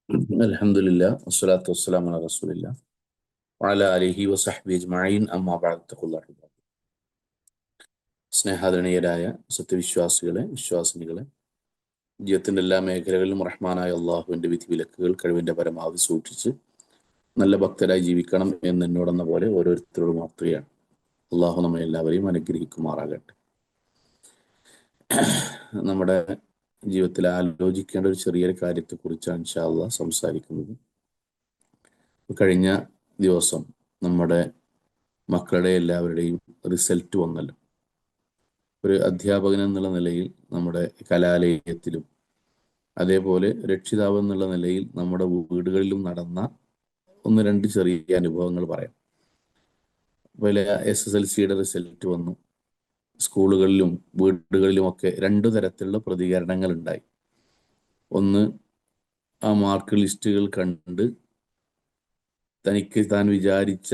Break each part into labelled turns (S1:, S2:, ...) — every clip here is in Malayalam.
S1: അൽഹംദുലില്ലാ വസ്സലാത്തു വസ്സലാമു അലാ റസൂലില്ലാ വഅലാ ആലിഹി വസഹ്ബിഹി അജ്മഈൻ അമ്മാ ബഅദ് തഖുല്ലാഹ്. സ്നേഹാദരണീയരായ സത്യവിശ്വാസികളെ, വിശ്വാസിനികളെ, ജീവിതത്തിന്റെ എല്ലാ മേഖലകളിലും റഹ്മാനായ അള്ളാഹുവിന്റെ വിധി വിലക്കുകൾ കഴിവിന്റെ പരമാവധി സൂക്ഷിച്ച് നല്ല ഭക്തരായി ജീവിക്കണം എന്ന് എന്നോടെന്ന പോലെ ഓരോരുത്തരോട് മാത്രയാണ്. അള്ളാഹു നമ്മെ എല്ലാവരെയും അനുഗ്രഹിക്കുമാറാകട്ടെ. നമ്മുടെ ജീവിതത്തിൽ ആലോചിക്കേണ്ട ഒരു ചെറിയൊരു കാര്യത്തെക്കുറിച്ചാണ് ഇൻഷാ അള്ളാഹ് സംസാരിക്കുന്നത്. കഴിഞ്ഞ ദിവസം നമ്മുടെ മക്കളുടെ എല്ലാവരുടെയും റിസൾട്ട് വന്നല്ലോ. ഒരു അധ്യാപകൻ എന്നുള്ള നിലയിൽ നമ്മുടെ കലാലയത്തിലും അതേപോലെ രക്ഷിതാവ് എന്നുള്ള നിലയിൽ നമ്മുടെ വീടുകളിലും നടന്ന ഒന്ന് രണ്ട് ചെറിയ അനുഭവങ്ങൾ പറയാം. അതുപോലെ SSLCയുടെ റിസൾട്ട് വന്നു. സ്കൂളുകളിലും വീടുകളിലുമൊക്കെ രണ്ടു തരത്തിലുള്ള പ്രതികരണങ്ങൾ ഉണ്ടായി. ഒന്ന്, ആ മാർക്ക് ലിസ്റ്റുകൾ കണ്ട് തനിക്ക് താൻ വിചാരിച്ച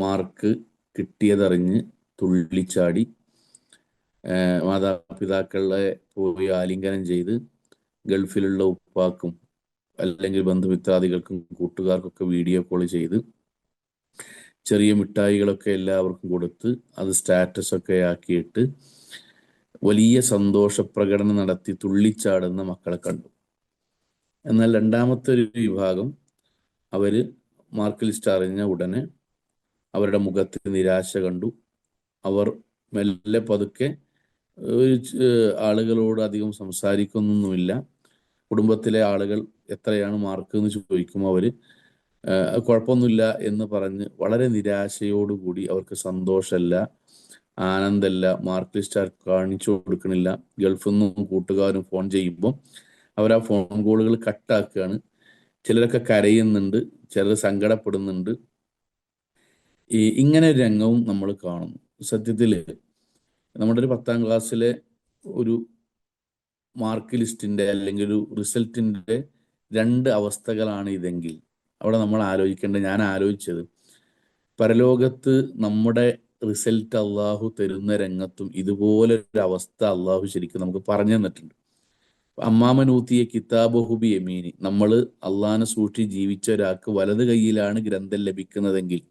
S1: മാർക്ക് കിട്ടിയതറിഞ്ഞ് തുള്ളിച്ചാടി മാതാപിതാക്കളെ പോയി ആലിംഗനം ചെയ്ത് ഗൾഫിലുള്ള ഉപ്പാക്കും അല്ലെങ്കിൽ ബന്ധുമിത്രാദികൾക്കും കൂട്ടുകാർക്കൊക്കെ വീഡിയോ കോൾ ചെയ്ത് ചെറിയ മിഠായികളൊക്കെ എല്ലാവർക്കും കൊടുത്ത് അത് സ്റ്റാറ്റസ് ഒക്കെ ആക്കിയിട്ട് വലിയ സന്തോഷ പ്രകടനം നടത്തി തുള്ളിച്ചാടുന്ന മക്കളെ കണ്ടു. എന്നാൽ രണ്ടാമത്തെ ഒരു വിഭാഗം, അവര് മാർക്ക് ലിസ്റ്റ് അറിഞ്ഞ ഉടനെ അവരുടെ മുഖത്ത് നിരാശ കണ്ടു. അവർ മെല്ലെ പതുക്കെ ആളുകളോട് അധികം സംസാരിക്കുന്നൊന്നുമില്ല. കുടുംബത്തിലെ ആളുകൾ എത്രയാണ് മാർക്ക് എന്ന് ചോദിക്കുമ്പോൾ അവർ കുഴപ്പമൊന്നുമില്ല എന്ന് പറഞ്ഞ് വളരെ നിരാശയോടുകൂടി, അവർക്ക് സന്തോഷമല്ല, ആനന്ദമല്ല, മാർക്ക് ലിസ്റ്റ് കാണിച്ചു കൊടുക്കണില്ല. ഗൾഫിൽ നിന്നും കൂട്ടുകാരും ഫോൺ ചെയ്യുമ്പോൾ അവർ ആ ഫോൺ കോളുകൾ കട്ടാക്കുകയാണ്. ചിലരൊക്കെ കരയുന്നുണ്ട്, ചിലർ സങ്കടപ്പെടുന്നുണ്ട്. ഇങ്ങനെ ഒരു രംഗവും നമ്മൾ കാണുന്നു. സത്യത്തിൽ നമ്മുടെ ഒരു 10ാം ക്ലാസ്സിലെ ഒരു മാർക്ക് ലിസ്റ്റിന്റെ അല്ലെങ്കിൽ ഒരു റിസൾട്ടിന്റെ രണ്ട് അവസ്ഥകളാണ് ഇതെങ്കിൽ അവിടെ നമ്മൾ ഞാൻ ആലോചിച്ചത്, പരലോകത്ത് നമ്മുടെ റിസൾട്ട് അള്ളാഹു തരുന്ന രംഗത്തും ഇതുപോലെ ഒരു അവസ്ഥ അള്ളാഹു ശരിക്കും നമുക്ക് പറഞ്ഞു തന്നിട്ടുണ്ട്. അമ്മാമനൂത്തിയ കിതാബുഹുബി യമീനി, നമ്മൾ അള്ളാഹിനെ സൂക്ഷിച്ച് ജീവിച്ച ഒരാൾക്ക് വലത് കൈയിലാണ് ഗ്രന്ഥം ലഭിക്കുന്നതെങ്കിൽ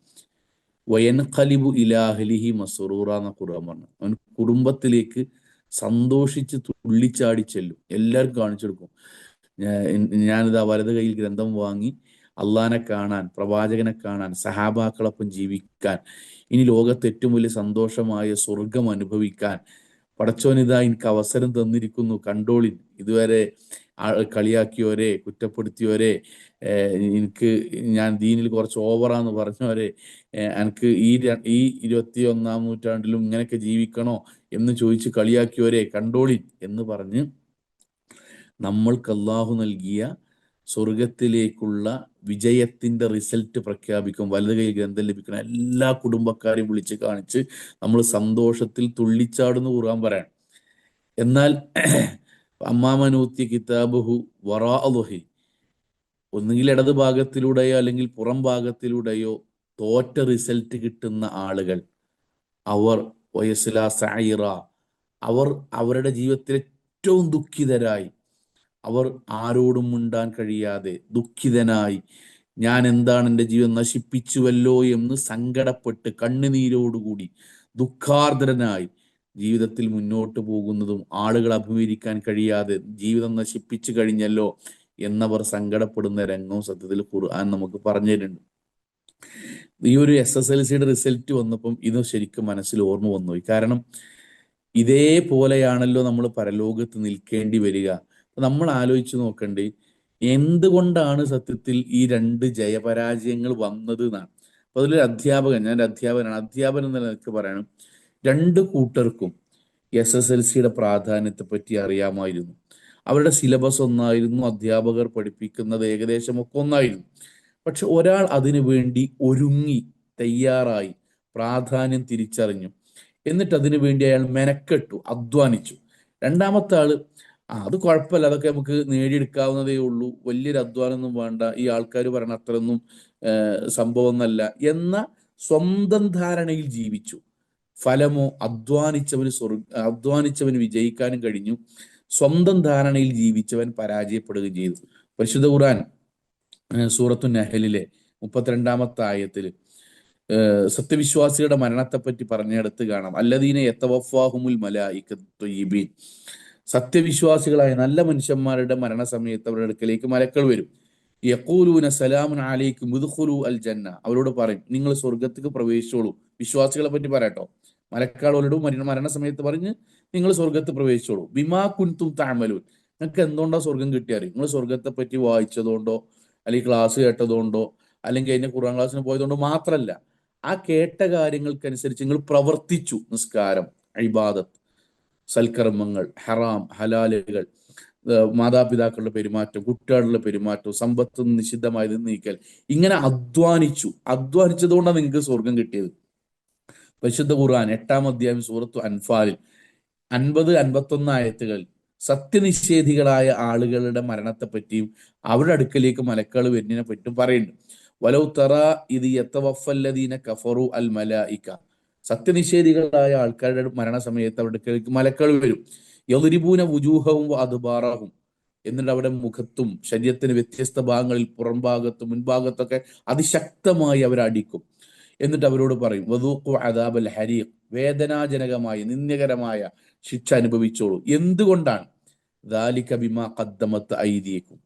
S1: വയൻഖലിബു ഇലാഹ്ലിഹി മസ്റൂറ എന്ന ഖുർആൻ പറഞ്ഞു. അവൻ കുടുംബത്തിലേക്ക് സന്തോഷിച്ച് തുള്ളിച്ചാടി ചെല്ലും. എല്ലാവർക്കും കാണിച്ചു കൊടുക്കും, ഞാനിതാ വലത് കയ്യിൽ ഗ്രന്ഥം വാങ്ങി അള്ളാഹിനെ കാണാൻ, പ്രവാചകനെ കാണാൻ, സഹാബാക്കളൊപ്പം ജീവിക്കാൻ, ഇനി ലോകത്ത് ഏറ്റവും വലിയ സന്തോഷമായ സ്വർഗം അനുഭവിക്കാൻ പടച്ചോനിതാ എനിക്ക് അവസരം തന്നിരിക്കുന്നു, കണ്ടോളിൻ. ഇതുവരെ കളിയാക്കിയോരെ, കുറ്റപ്പെടുത്തിയോരെ, ഞാൻ ദീനിൽ കുറച്ച് ഓവറാന്ന് പറഞ്ഞവരെ, എനിക്ക് ഈ 21ാം നൂറ്റാണ്ടിലും ഇങ്ങനെയൊക്കെ ജീവിക്കണോ എന്ന് ചോദിച്ച് കളിയാക്കിയോരെ കണ്ടോളിൻ എന്ന് പറഞ്ഞ് നമ്മൾക്ക് അള്ളാഹു നൽകിയ സ്വർഗത്തിലേക്കുള്ള വിജയത്തിന്റെ റിസൾട്ട് പ്രഖ്യാപിക്കും. വലത് കൈ ഗ്രന്ഥം ലഭിക്കുന്ന എല്ലാ കുടുംബക്കാരെയും വിളിച്ച് കാണിച്ച് നമ്മൾ സന്തോഷത്തിൽ തുള്ളിച്ചാടുന്ന ഖുർആൻ പറയാൻ. എന്നാൽ അമ്മാമനൂത്തി കിതാബുഹു വറാ അളുഹി, ഒന്നുകിൽ ഇടത് ഭാഗത്തിലൂടെയോ അല്ലെങ്കിൽ പുറം ഭാഗത്തിലൂടെയോ തോറ്റ റിസൾട്ട് കിട്ടുന്ന ആളുകൾ, അവർ വയസ്ലാ സഈറ, അവർ അവരുടെ ജീവിതത്തിൽ ഏറ്റവും ദുഃഖിതരായി, അവർ ആരോടും മിണ്ടാൻ കഴിയാതെ ദുഃഖിതനായി, ഞാൻ എന്താണ് എൻ്റെ ജീവിതം നശിപ്പിച്ചുവല്ലോ എന്ന് സങ്കടപ്പെട്ട് കണ്ണുനീരോടുകൂടി ദുഃഖാർദ്രനായി ജീവിതത്തിൽ മുന്നോട്ട് പോകുന്നതും, ആളുകൾ അഭിമുഖീകരിക്കാൻ കഴിയാതെ ജീവിതം നശിപ്പിച്ചു കഴിഞ്ഞല്ലോ എന്നവർ സങ്കടപ്പെടുന്ന രംഗവും സത്യത്തിൽ ഖുർആൻ നമുക്ക് പറഞ്ഞു തരുന്നുണ്ട്. ഈ ഒരു SSLCയുടെ റിസൾട്ട് വന്നപ്പം ഇത് ശരിക്കും മനസ്സിൽ ഓർമ്മ വന്നുപോയി. കാരണം ഇതേപോലെയാണല്ലോ നമ്മൾ പരലോകത്ത് നിൽക്കേണ്ടി വരിക. നമ്മൾ ആലോചിച്ച് നോക്കണ്ടേ, എന്തുകൊണ്ടാണ് സത്യത്തിൽ ഈ രണ്ട് ജയപരാജയങ്ങൾ വന്നത് എന്നാണ്. അപ്പൊ അതിലൊരു അധ്യാപകൻ, ഞാൻ ഒരു അധ്യാപകനാണ്, അധ്യാപകൻ എന്ന നിലക്ക് പറയണം, രണ്ട് കൂട്ടർക്കും SSLCയുടെ പ്രാധാന്യത്തെ പറ്റി അറിയാമായിരുന്നു. അവരുടെ സിലബസ് ഒന്നായിരുന്നു, അധ്യാപകർ പഠിപ്പിക്കുന്നത് ഏകദേശം ഒക്കെ ഒന്നായിരുന്നു. പക്ഷെ ഒരാൾ അതിനു വേണ്ടി ഒരുങ്ങി തയ്യാറായി പ്രാധാന്യം തിരിച്ചറിഞ്ഞു, എന്നിട്ട് അതിനു വേണ്ടി അയാൾ മെനക്കെട്ടു, അധ്വാനിച്ചു. രണ്ടാമത്തെ ആള് അത് കുഴപ്പമില്ല, അതൊക്കെ നമുക്ക് നേടിയെടുക്കാവുന്നതേ ഉള്ളൂ, വലിയൊരു അധ്വാനമൊന്നും വേണ്ട, ഈ ആൾക്കാർ പറയണ അത്രയൊന്നും സംഭവം ഒന്നല്ല എന്ന സ്വന്തം ധാരണയിൽ ജീവിച്ചു. ഫലമോ അധ്വാനിച്ചവന് വിജയിക്കാനും കഴിഞ്ഞു, സ്വന്തം ധാരണയിൽ ജീവിച്ചവൻ പരാജയപ്പെടുകയും ചെയ്തു. പരിശുദ്ധ ഖുർആൻ സൂറത്തു നഹലിലെ 32-ാമത്തെ ആയത്തിൽ സത്യവിശ്വാസികളുടെ മരണത്തെപ്പറ്റി പറഞ്ഞെടുത്ത് കാണാം. അല്ലദീന യതവഫാഹുമുൽ മലായികത്തു ത്വയ്യിബീൻ. സത്യവിശ്വാസികളായ നല്ല മനുഷ്യന്മാരുടെ മരണസമയത്ത് അവരുടെ അടുക്കലേക്ക് മലക്കൾ വരും. യഖൂലൂന സലാമുൻ അലൈക്കും ഉദ്ഖുലൂ അൽ ജന്ന. അവരോട് പറയും, നിങ്ങൾ സ്വർഗത്തേക്ക് പ്രവേശിച്ചോളൂ. വിശ്വാസികളെ പറ്റി പറയാട്ടോ. മലക്കാളോട് മരണസമയത്ത് പറഞ്ഞ് നിങ്ങൾ സ്വർഗത്ത് പ്രവേശിച്ചോളൂ. ബിമാ കുൻതും തഅമലൂൻ. നിങ്ങൾക്ക് എന്തുകൊണ്ടാ സ്വർഗം കിട്ടിയാൽ നിങ്ങൾ സ്വർഗത്തെ പറ്റി വായിച്ചതുകൊണ്ടോ അല്ലെങ്കിൽ ക്ലാസ് കേട്ടതുകൊണ്ടോ അല്ലെങ്കിൽ അതിന്റെ ഖുർആൻ ക്ലാസ്സിന് പോയതുകൊണ്ടോ മാത്രമല്ല, ആ കേട്ട കാര്യങ്ങൾക്കനുസരിച്ച് നിങ്ങൾ പ്രവർത്തിച്ചു. നിസ്കാരം, ഇബാദത്ത്, സൽക്കർമ്മങ്ങൾ, ഹറാം ഹലാലുകൾ, മാതാപിതാക്കളുടെ പെരുമാറ്റം, കുട്ടികളുടെ പെരുമാറ്റം, സമ്പത്ത് നിഷിദ്ധമായത് നീക്കൽ, ഇങ്ങനെ അധ്വാനിച്ചതുകൊണ്ടാണ് നിങ്ങൾക്ക് സ്വർഗം കിട്ടിയത്. പരിശുദ്ധ ഖുർആൻ 8-ാം അധ്യായം സൂറത്തു അൻഫാലിൽ 50-51 ആയത്തുകൾ സത്യനിഷേധികളായ ആളുകളുടെ മരണത്തെ പറ്റിയും അവരുടെ അടുക്കലേക്ക് മലക്കൾ വരുന്നതിനെ പറ്റിയും പറയുന്നുണ്ട്. വലൗ തറ ഇത് യതവഫല്ലദീന കഫറു അൽ മലായിക. സത്യനിഷേധികളായ ആൾക്കാരുടെ മരണസമയത്ത് അവരുടെ അടുക്കലേക്ക് മലക്കൾ വരും. യദ്രിബൂന വുജൂഹവും അദ്ബാറഹും. എന്നിട്ട് അവിടെ മുഖത്തും ശരീരത്തിന് വ്യത്യസ്ത ഭാഗങ്ങളിൽ പുറംഭാഗത്തും മുൻഭാഗത്തൊക്കെ അതിശക്തമായി അവരടിക്കും. എന്നിട്ട് അവരോട് പറയും, വദൂഖു അദാബൽ ഹരീഖ്. വേദനാജനകമായ നിന്ദ്യകരമായ ശിക്ഷ അനുഭവിച്ചോളൂ. എന്തുകൊണ്ടാണ്? ദാലിക ബിമാ ഖദ്ദമത് ഐദീകും.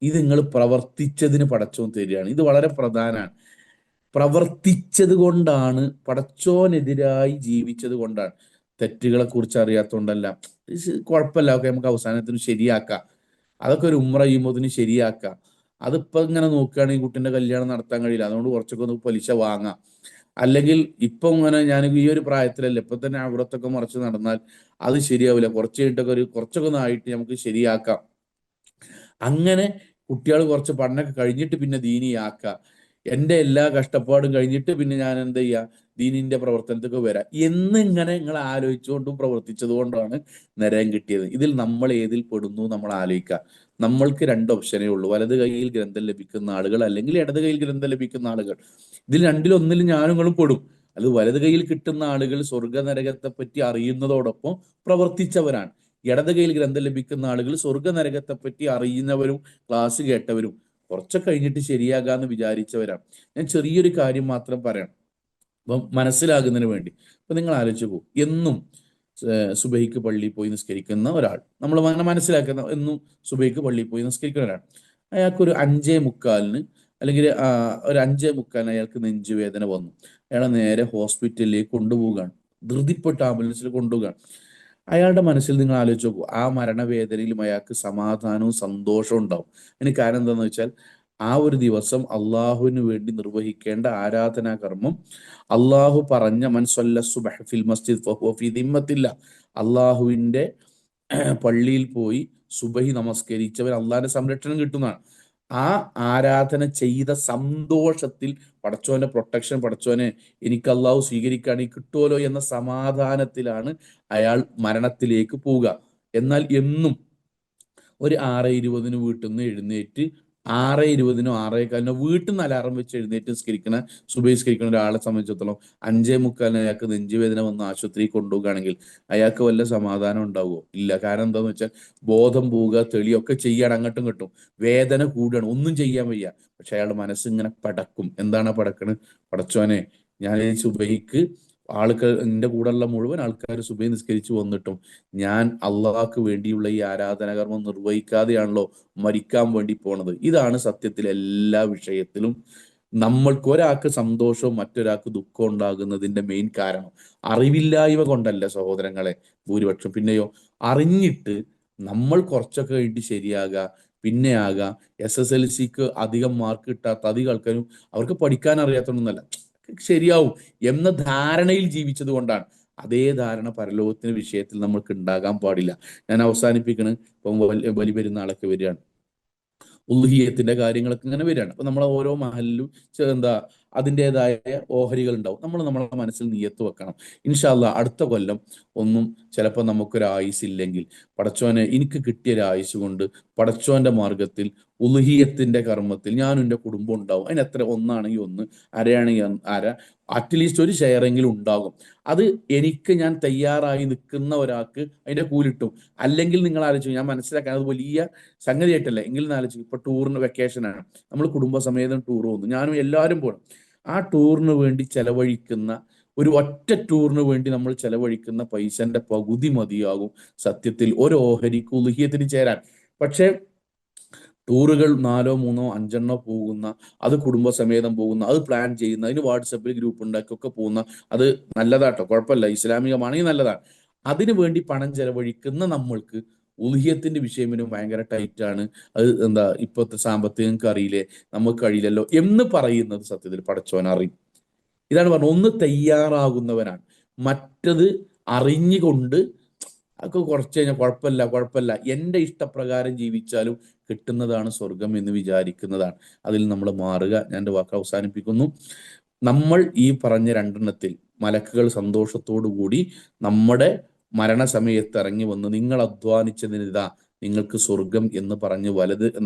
S1: ഇത് നിങ്ങൾ പ്രവർത്തിച്ചതിന് പടച്ചോൻ തരികയാണ്. ഇത് വളരെ പ്രധാനമാണ്. പ്രവർത്തിച്ചത് കൊണ്ടാണ്, പടച്ചോനെതിരായി ജീവിച്ചത് കൊണ്ടാണ്. തെറ്റുകളെ കുറിച്ച് അറിയാത്തതുകൊണ്ടല്ല. കുഴപ്പമില്ല, ഒക്കെ നമുക്ക് അവസാനത്തിന് ശരിയാക്കാം. അതൊക്കെ ഒരു ഉംറ ചെയ്യുമ്പോഴത്തിന് ശരിയാക്കാം. അതിപ്പോ ഇങ്ങനെ നോക്കുകയാണെങ്കിൽ കുട്ടിന്റെ കല്യാണം നടത്താൻ കഴിയില്ല, അതുകൊണ്ട് കുറച്ചൊക്കെ ഒന്ന് പലിശ വാങ്ങാം. അല്ലെങ്കിൽ ഇപ്പൊ ഇങ്ങനെ ഞാൻ ഈ ഒരു പ്രായത്തിലല്ല, ഇപ്പൊ തന്നെ അവിടത്തൊക്കെ മറിച്ച് നടന്നാൽ അത് ശരിയാവില്ല. കുറച്ച് കഴിഞ്ഞിട്ടൊക്കെ കുറച്ചൊക്കെ ഒന്ന് ആയിട്ട് നമുക്ക് ശരിയാക്കാം. അങ്ങനെ കുട്ടികൾ കുറച്ച് പഠനമൊക്കെ കഴിഞ്ഞിട്ട് പിന്നെ ദീനിയാക്കുക. എൻ്റെ എല്ലാ കഷ്ടപ്പാടും കഴിഞ്ഞിട്ട് പിന്നെ ഞാൻ എന്ത് ചെയ്യുക, ദീനിന്റെ പ്രവർത്തനത്തിലേക്ക് വരാം എന്നിങ്ങനെ നിങ്ങൾ ആലോചിച്ചുകൊണ്ടും പ്രവർത്തിച്ചത് കൊണ്ടാണ് നരകം കിട്ടിയത്. ഇതിൽ നമ്മൾ ഏതിൽ പെടുന്നു നമ്മൾ ആലോചിക്കുക. നമ്മൾക്ക് 2 ഓപ്ഷനേ ഉള്ളൂ: വലത് കൈയിൽ ഗ്രന്ഥം ലഭിക്കുന്ന ആളുകൾ, അല്ലെങ്കിൽ ഇടത് കൈയിൽ ഗ്രന്ഥം ലഭിക്കുന്ന ആളുകൾ. ഇതിൽ രണ്ടിലൊന്നിലും ഞാനും നിങ്ങളും പെടും. അത് വലത് കൈയിൽ കിട്ടുന്ന ആളുകൾ സ്വർഗ നരകത്തെ പറ്റി അറിയുന്നതോടൊപ്പം പ്രവർത്തിച്ചവരാണ്. ഇടത് കയ്യിൽ ഗ്രന്ഥം ലഭിക്കുന്ന ആളുകൾ സ്വർഗ നരകത്തെ പറ്റി അറിയുന്നവരും ക്ലാസ് കേട്ടവരും കുറച്ചൊക്കെ കഴിഞ്ഞിട്ട് ശരിയാകാന്ന് വിചാരിച്ചവരാണ്. ഞാൻ ചെറിയൊരു കാര്യം മാത്രം പറയാം, അപ്പം മനസ്സിലാകുന്നതിന് വേണ്ടി. അപ്പൊ നിങ്ങൾ ആലോചിച്ച് പോകും, എന്നും സുബഹിക്ക് പള്ളിയിൽ പോയി നിസ്കരിക്കുന്ന ഒരാൾ, നമ്മൾ അങ്ങനെ മനസ്സിലാക്കുന്ന, എന്നും സുബഹിക്ക് പള്ളിയിൽ പോയി നിസ്കരിക്കുന്ന ഒരാൾ, അയാൾക്കൊരു 5:45 അല്ലെങ്കിൽ ഒരു 5:45 അയാൾക്ക് നെഞ്ചുവേദന വന്നു. അയാളെ നേരെ ഹോസ്പിറ്റലിലേക്ക് കൊണ്ടുപോവുകയാണ്. ധൃതിപ്പെട്ട് ആംബുലൻസിൽ കൊണ്ടുപോവുകയാണ്. അയാളുടെ മനസ്സിൽ നിങ്ങൾ ആലോചിച്ച് നോക്കൂ, ആ മരണവേദനയിലും അയാൾക്ക് സമാധാനവും സന്തോഷവും ഉണ്ടാവും. അതിന് കാരണം എന്താണെന്ന് വെച്ചാൽ, ആ ഒരു ദിവസം അള്ളാഹുവിന് വേണ്ടി നിർവഹിക്കേണ്ട ആരാധനാ കർമ്മം അള്ളാഹു പറഞ്ഞ മൻ സ്വല്ല സുബ്ഹ ഫിൽ മസ്ജിദ് ഫഹുവ ഫീ ദിമ്മത്തില്ലാ. അള്ളാഹുവിന്റെ പള്ളിയിൽ പോയി സുബഹി നമസ്കരിച്ചവൻ അള്ളാഹിന്റെ സംരക്ഷണം കിട്ടുന്നതാണ്. ആ ആരാധന ചെയ്ത സന്തോഷത്തിൽ, പടച്ചോന്റെ പ്രൊട്ടക്ഷൻ, പടച്ചോനെ എനിക്ക് അള്ളാഹു സ്വീകരിക്കുകയാണെങ്കിൽ കിട്ടുമല്ലോ എന്ന സമാധാനത്തിലാണ് അയാൾ മരണത്തിലേക്ക് പോവുക. എന്നാൽ എന്നും ഒരു 6:20 വീട്ടിൽ നിന്ന് എഴുന്നേറ്റ് 6:20 6:15 വീട്ടിൽ നിന്ന് അലാറം വെച്ച് എഴുന്നേറ്റ് സുബഹി നിസ്കരിക്കുന്ന ഒരാളെ സംബന്ധിച്ചിടത്തോളം 5:45 അയാൾക്ക് നെഞ്ചുവേദന വന്ന് ആശുപത്രിയിൽ കൊണ്ടുപോവുകയാണെങ്കിൽ അയാൾക്ക് വല്ല സമാധാനം ഉണ്ടാവുമോ? ഇല്ല. കാരണം എന്താന്ന് വെച്ചാൽ, ബോധം പോവുക, തെളിയൊക്കെ ചെയ്യാണ്, അങ്ങോട്ടും ഇങ്ങോട്ടും വേദന കൂടുകയാണ്, ഒന്നും ചെയ്യാൻ വയ്യ. പക്ഷെ അയാളുടെ മനസ്സിങ്ങനെ പടക്കും. എന്താണ് പടക്കണ്? പടച്ചോനെ, ഞാൻ ഈ സുബഹിക്ക് ആൾക്കാർ, എൻ്റെ കൂടെയുള്ള മുഴുവൻ ആൾക്കാർ സുബഹി നിസ്കരിച്ച് വന്നിട്ടും ഞാൻ അള്ളാഹ്ക്ക് വേണ്ടിയുള്ള ഈ ആരാധനാകർമ്മം നിർവഹിക്കാതെയാണല്ലോ മരിക്കാൻ വേണ്ടി പോണത്. ഇതാണ് സത്യത്തിൽ എല്ലാ വിഷയത്തിലും നമ്മൾക്ക് ഒരാൾക്ക് സന്തോഷവും മറ്റൊരാൾക്ക് ദുഃഖം ഉണ്ടാകുന്നതിന്റെ മെയിൻ കാരണം അറിവില്ലായ്മ കൊണ്ടല്ല സഹോദരങ്ങളെ, ഭൂരിപക്ഷം. പിന്നെയോ, അറിഞ്ഞിട്ട് നമ്മൾ കുറച്ചൊക്കെ കഴിഞ്ഞിട്ട് ശരിയാകുക, പിന്നെ ആകാം. SSLCക്ക് അധികം മാർക്ക് കിട്ടാത്ത അധികം ആൾക്കാരും അവർക്ക് പഠിക്കാൻ അറിയാത്തതൊന്നുമല്ല, ശരിയാവും എന്ന ധാരണയിൽ ജീവിച്ചത് കൊണ്ടാണ്. അതേ ധാരണ പരലോകത്തിന് വിഷയത്തിൽ നമ്മൾക്ക് ഉണ്ടാകാൻ പാടില്ല. ഞാൻ അവസാനിപ്പിക്കണ്. ഇപ്പം ബലി പെരുന്നാളൊക്കെ വരികയാണ്, ഉളുഹിയത്തിന്റെ കാര്യങ്ങളൊക്കെ ഇങ്ങനെ വരികയാണ്. അപ്പൊ നമ്മളെ ഓരോ മഹലിലും എന്താ അതിൻ്റെതായ ഓഹരികൾ ഉണ്ടാവും. നമ്മൾ നമ്മളെ മനസ്സിൽ നിയത്ത് വെക്കണം, ഇൻഷാ അല്ലാ അടുത്ത കൊല്ലം ഒന്നും ചിലപ്പോൾ നമുക്കൊരു ആയുസ് ഇല്ലെങ്കിൽ പടച്ചോനെ എനിക്ക് കിട്ടിയൊരു ആയുസ് കൊണ്ട് പടച്ചോന്റെ മാർഗത്തിൽ ഉലുഹിയത്തിന്റെ കർമ്മത്തിൽ ഞാനും എൻ്റെ കുടുംബം ഉണ്ടാവും. അതിന് എത്ര, ഒന്നാണെങ്കിൽ ഒന്ന്, അരയാണെങ്കിൽ അര, അറ്റ്ലീസ്റ്റ് ഒരു ഷെയറെങ്കിലും ഉണ്ടാകും. അത് എനിക്ക് ഞാൻ തയ്യാറായി നിൽക്കുന്ന ഒരാൾക്ക് അതിന്റെ കൂലിട്ടും. അല്ലെങ്കിൽ നിങ്ങൾ ആലോചിച്ചു, ഞാൻ മനസ്സിലാക്കാൻ അത് വലിയ സംഗതിയായിട്ടല്ല എങ്കിലും ആലോചിച്ചു, ഇപ്പൊ ടൂറിന് വെക്കേഷനാണ്, നമ്മൾ കുടുംബസമേതം ടൂർ പോകുന്നു, ഞാനും എല്ലാവരും പോകണം. ആ ടൂറിന് വേണ്ടി ചെലവഴിക്കുന്ന, ഒരു ഒറ്റ ടൂറിന് വേണ്ടി നമ്മൾ ചെലവഴിക്കുന്ന പൈസന്റെ പകുതി മതിയാകും സത്യത്തിൽ ഒരു ഓഹരിക്ക് ഉലുഹിയത്തിന് ചേരാൻ. പക്ഷെ ടൂറുകൾ നാലോ മൂന്നോ അഞ്ചെണ്ണോ പോകുന്ന, അത് കുടുംബസമേതം പോകുന്ന, അത് പ്ലാൻ ചെയ്യുന്ന, അതിന് വാട്സപ്പിൽ ഗ്രൂപ്പ് ഉണ്ടാക്കിയൊക്കെ പോകുന്ന, അത് നല്ലതാട്ടോ, കുഴപ്പമില്ല, ഇസ്ലാമികമാണെങ്കിൽ നല്ലതാണ്. അതിനു വേണ്ടി പണം ചെലവഴിക്കുന്ന നമ്മൾക്ക് ഉൽഹിയത്തിന്റെ വിഷയം ഭയങ്കര ടൈറ്റാണ്. അത് എന്താ ഇപ്പോഴത്തെ സാമ്പത്തികം നിങ്ങൾക്ക് അറിയില്ലേ, നമുക്ക് കഴിയില്ലല്ലോ എന്ന് പറയുന്നത് സത്യത്തിൽ പടച്ചോൻ അറിയും. ഇതാണ് പറഞ്ഞത്, ഒന്ന് തയ്യാറാകുന്നവനാണ്. മറ്റത് അറിഞ്ഞുകൊണ്ട് അതൊക്കെ കുറച്ച് കഴിഞ്ഞാൽ കുഴപ്പമില്ല കുഴപ്പമില്ല, എൻ്റെ ഇഷ്ടപ്രകാരം ജീവിച്ചാലും കിട്ടുന്നതാണ് സ്വർഗം എന്ന് വിചാരിക്കുന്നതാണ്. അതിൽ നമ്മൾ മാറുക. ഞാൻ എൻ്റെ വാക്ക് അവസാനിപ്പിക്കുന്നു. നമ്മൾ ഈ പറഞ്ഞ രണ്ടെണ്ണത്തിൽ മലക്കുകൾ സന്തോഷത്തോടു കൂടി നമ്മുടെ മരണസമയത്ത് ഇറങ്ങി വന്ന് നിങ്ങൾ അധ്വാനിച്ചതിനിതാ നിങ്ങൾക്ക് സ്വർഗം എന്ന് പറഞ്ഞ്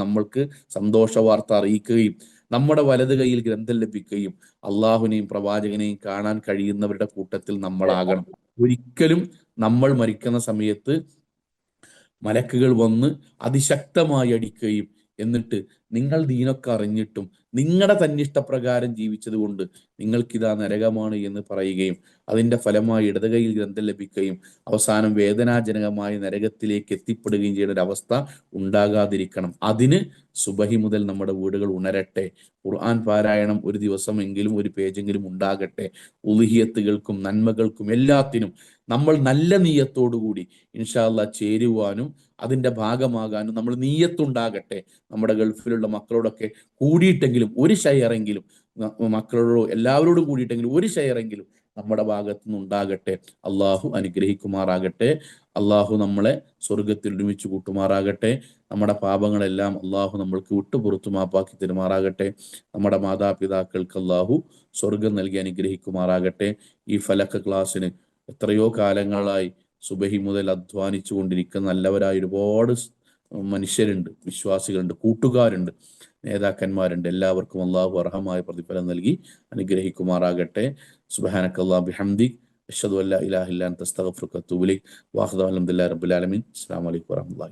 S1: നമ്മൾക്ക് സന്തോഷ വാർത്ത അറിയിക്കുകയും നമ്മുടെ വലത് കൈയിൽ ഗ്രന്ഥം ലഭിക്കുകയും അള്ളാഹുവിനെയും പ്രവാചകനെയും കാണാൻ കഴിയുന്നവരുടെ കൂട്ടത്തിൽ നമ്മളാകണം. ഒരിക്കലും നമ്മൾ മരിക്കുന്ന സമയത്ത് മലക്കുകൾ വന്ന് അതിശക്തമായി അടിക്കുകയും എന്നിട്ട് നിങ്ങൾ ദീനൊക്കെ അറിഞ്ഞിട്ടും നിങ്ങളുടെ തന്നിഷ്ടപ്രകാരം ജീവിച്ചത് കൊണ്ട് നിങ്ങൾക്കിതാ നരകമാണ് എന്ന് പറയുകയും അതിന്റെ ഫലമായി ഇടത് കൈയിൽ ഗ്രന്ഥം ലഭിക്കുകയും അവസാനം വേദനാജനകമായ നരകത്തിലേക്ക് എത്തിപ്പെടുകയും ചെയ്യുന്ന ഒരു അവസ്ഥ ഉണ്ടാകാതിരിക്കണം. അതിന് സുബഹി മുതൽ നമ്മുടെ വീടുകൾ ഉണരട്ടെ. ഖുർആൻ പാരായണം ഒരു ദിവസമെങ്കിലും ഒരു പേജെങ്കിലും ഉണ്ടാകട്ടെ. ഉലുഹിയത്തുകൾക്കും നന്മകൾക്കും എല്ലാത്തിനും നമ്മൾ നല്ല നീയത്തോടുകൂടി ഇൻഷാ അല്ലാ ചേരുവാനും അതിന്റെ ഭാഗമാകാനും നമ്മൾ നീയത്തുണ്ടാകട്ടെ. നമ്മുടെ ഗൾഫിലുള്ള മക്കളോടൊക്കെ കൂടിയിട്ടെങ്കിലും ഒരു ഷെയറെങ്കിലും, മക്കളോടോ എല്ലാവരോടും കൂടിയിട്ടെങ്കിലും ഒരു ഷെയറെങ്കിലും നമ്മുടെ ഭാഗത്തു നിന്നുണ്ടാകട്ടെ. അള്ളാഹു അനുഗ്രഹിക്കുമാറാകട്ടെ. അള്ളാഹു നമ്മളെ സ്വർഗത്തിൽ ഒരുമിച്ച് കൂട്ടുമാറാകട്ടെ. നമ്മുടെ പാപങ്ങളെല്ലാം അള്ളാഹു നമ്മൾക്ക് വിട്ടുപുറത്തു മാപ്പാക്കി തരുമാറാകട്ടെ. നമ്മുടെ മാതാപിതാക്കൾക്ക് അള്ളാഹു സ്വർഗം നൽകി അനുഗ്രഹിക്കുമാറാകട്ടെ. ഈ ഫലക ക്ലാസ്സിന് എത്രയോ കാലങ്ങളായി സുബഹി മുതൽ അധ്വാനിച്ചു കൊണ്ടിരിക്കുന്ന നല്ലവരായ ഒരുപാട് മനുഷ്യരുണ്ട്, വിശ്വാസികളുണ്ട്, കൂട്ടുകാരുണ്ട്, നേതാക്കന്മാരുണ്ട്. എല്ലാവർക്കും അള്ളാഹു അർഹമായ പ്രതിഫലം നൽകി അനുഗ്രഹിക്കുമാറാകട്ടെ. സുബ്ഹാനക്കല്ലാഹി ബിഹംദിക് അഷ്ഹദു അല്ലാ ഇലാഹ ഇല്ലാ അൻത അസ്തഗ്ഫിറുക വഅത്തൂബു ഇലൈക്. വാഖിറു അൽഹംദുലില്ലാഹി റബ്ബിൽ ആലമീൻ. അസ്സലാമു അലൈക്കും വറഹ്മത്തുള്ളാഹി.